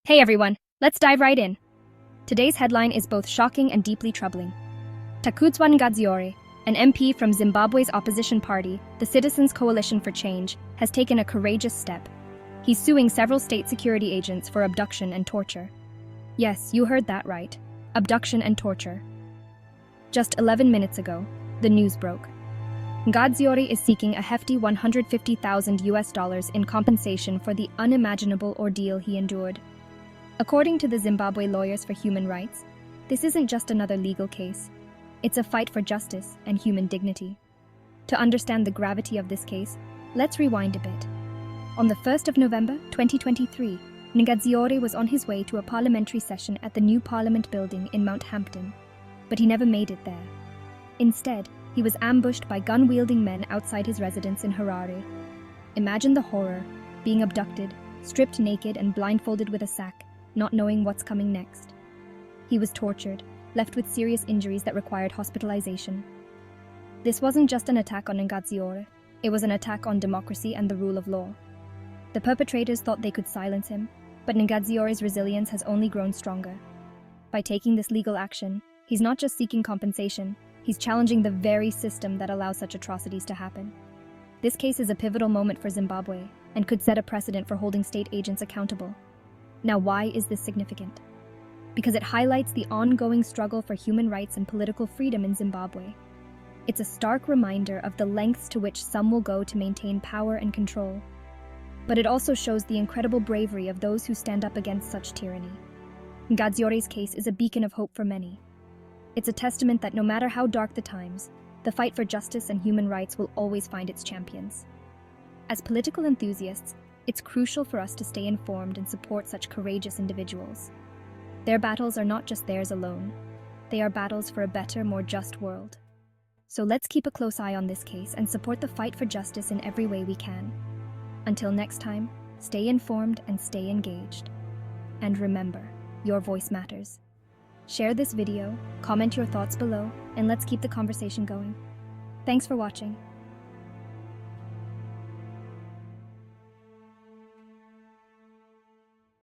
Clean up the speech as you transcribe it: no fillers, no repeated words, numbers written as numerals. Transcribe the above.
Hey everyone, let's dive right in. Today's headline is both shocking and deeply troubling. Ngadziore, an MP from Zimbabwe's opposition party, the Citizens Coalition for Change, has taken a courageous step. He's suing several state security agents for abduction and torture. Yes, you heard that right. Abduction and torture. Just 11 minutes ago, the news broke. Ngadziore is seeking a hefty $150,000 in compensation for the unimaginable ordeal he endured. According to the Zimbabwe Lawyers for Human Rights, this isn't just another legal case. It's a fight for justice and human dignity. To understand the gravity of this case, let's rewind a bit. On the 1st of November 2023, Ngadziore was on his way to a parliamentary session at the new Parliament building in Mount Hampton, but he never made it there. Instead, he was ambushed by gun-wielding men outside his residence in Harare. Imagine the horror, being abducted, stripped naked and blindfolded with a sack, not knowing what's coming next. He was tortured, left with serious injuries that required hospitalization. This wasn't just an attack on Ngadziore, it was an attack on democracy and the rule of law. The perpetrators thought they could silence him, but Ngadziore's resilience has only grown stronger. By taking this legal action, he's not just seeking compensation, he's challenging the very system that allows such atrocities to happen. This case is a pivotal moment for Zimbabwe and could set a precedent for holding state agents accountable. Now, why is this significant? Because it highlights the ongoing struggle for human rights and political freedom in Zimbabwe. It's a stark reminder of the lengths to which some will go to maintain power and control. But it also shows the incredible bravery of those who stand up against such tyranny. Ngadziore's case is a beacon of hope for many. It's a testament that no matter how dark the times, the fight for justice and human rights will always find its champions. As political enthusiasts, it's crucial for us to stay informed and support such courageous individuals. Their battles are not just theirs alone. They are battles for a better, more just world. So let's keep a close eye on this case and support the fight for justice in every way we can. Until next time, stay informed and stay engaged. And remember, your voice matters. Share this video, comment your thoughts below, and let's keep the conversation going. Thanks for watching.